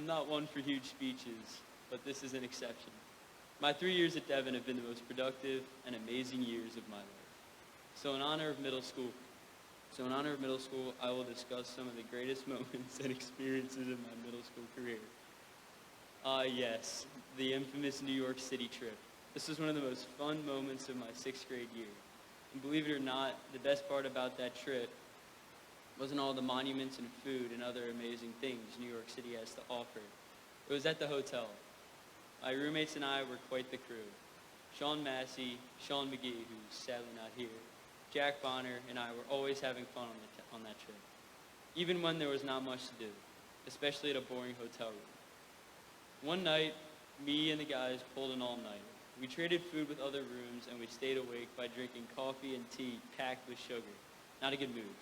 I'm not one for huge speeches, but this is an exception. My 3 years at Devon have been the most productive and amazing years of my life. So in honor of middle school, I will discuss some of the greatest moments and experiences of my middle school career. Yes, the infamous New York City trip. This was one of the most fun moments of my 6th grade year. And believe it or not, the best part about that trip wasn't all the monuments and food and other amazing things New York City has to offer. It was at the hotel. My roommates and I were quite the crew. Sean Massey, Sean McGee, who's sadly not here, Jack Bonner, and I were always having fun on that trip, even when there was not much to do, especially at a boring hotel room. One night, me and the guys pulled an all-nighter. We traded food with other rooms, and we stayed awake by drinking coffee and tea packed with sugar. Not a good move.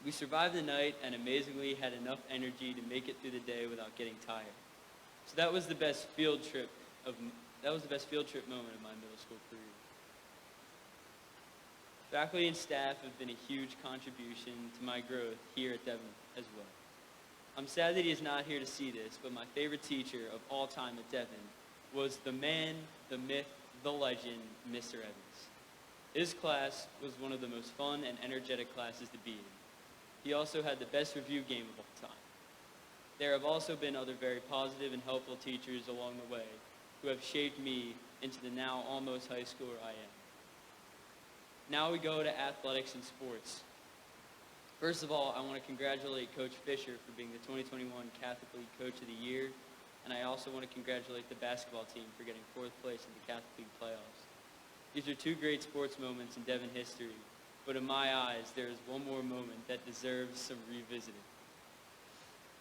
We survived the night and amazingly had enough energy to make it through the day without getting tired. So that was the best field trip moment of my middle school career. Faculty and staff have been a huge contribution to my growth here at Devon as well. I'm sad that he is not here to see this, but my favorite teacher of all time at Devon was the man, the myth, the legend, Mr. Evans. His class was one of the most fun and energetic classes to be in. He also had the best review game of all time. There have also been other very positive and helpful teachers along the way who have shaped me into the now almost high schooler I am. Now we go to athletics and sports. First of all, I want to congratulate Coach Fisher for being the 2021 Catholic League Coach of the Year, and I also want to congratulate the basketball team for getting 4th place in the Catholic League playoffs. These are 2 great sports moments in Devon history, but in my eyes, there is one more moment that deserves some revisiting.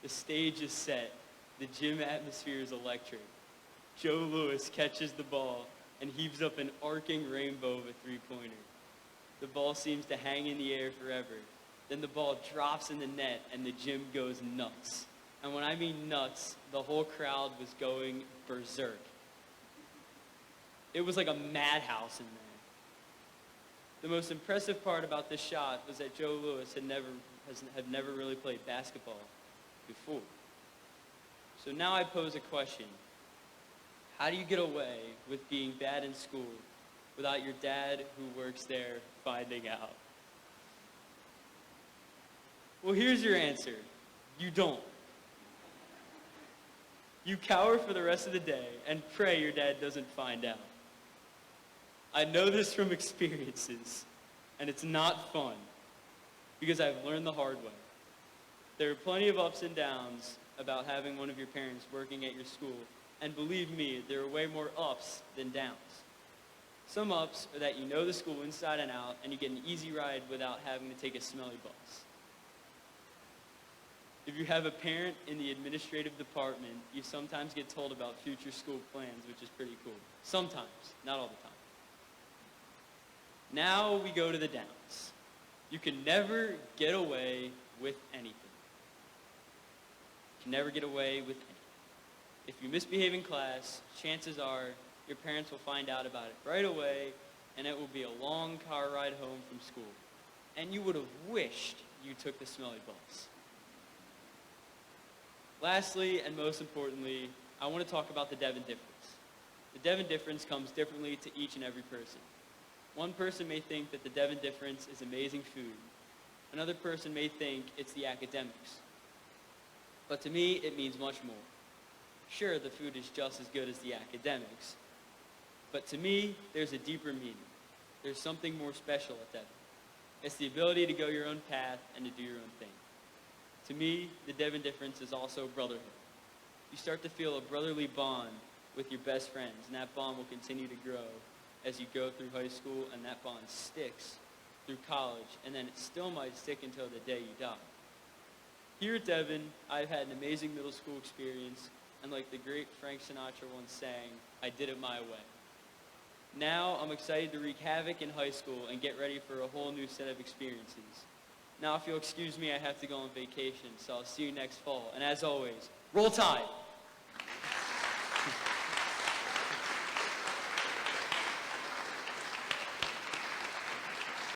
The stage is set. The gym atmosphere is electric. Joe Lewis catches the ball and heaves up an arcing rainbow of a three-pointer. The ball seems to hang in the air forever. Then the ball drops in the net and the gym goes nuts. And when I mean nuts, the whole crowd was going berserk. It was like a madhouse in there. The most impressive part about this shot was that Joe Lewis had never really played basketball before. So now I pose a question. How do you get away with being bad in school without your dad who works there finding out? Well, here's your answer. You don't. You cower for the rest of the day and pray your dad doesn't find out. I know this from experiences, and it's not fun because I've learned the hard way. There are plenty of ups and downs about having one of your parents working at your school, and believe me, there are way more ups than downs. Some ups are that you know the school inside and out, and you get an easy ride without having to take a smelly bus. If you have a parent in the administrative department, you sometimes get told about future school plans, which is pretty cool. Sometimes, not all the time. Now we go to the downs. You can never get away with anything. You can never get away with anything. If you misbehave in class, chances are your parents will find out about it right away, and it will be a long car ride home from school. And you would have wished you took the smelly bus. Lastly, and most importantly, I want to talk about the Devon difference. The Devon difference comes differently to each and every person. One person may think that the Devon difference is amazing food. Another person may think it's the academics. But to me, it means much more. Sure, the food is just as good as the academics, but to me, there's a deeper meaning. There's something more special at Devon. It's the ability to go your own path and to do your own thing. To me, the Devon difference is also brotherhood. You start to feel a brotherly bond with your best friends, and that bond will continue to grow as you go through high school, and that bond sticks through college, and then it still might stick until the day you die. Here at Devon, I've had an amazing middle school experience, and like the great Frank Sinatra once sang, I did it my way. Now I'm excited to wreak havoc in high school and get ready for a whole new set of experiences. Now, if you'll excuse me, I have to go on vacation, so I'll see you next fall. And as always, roll Tide!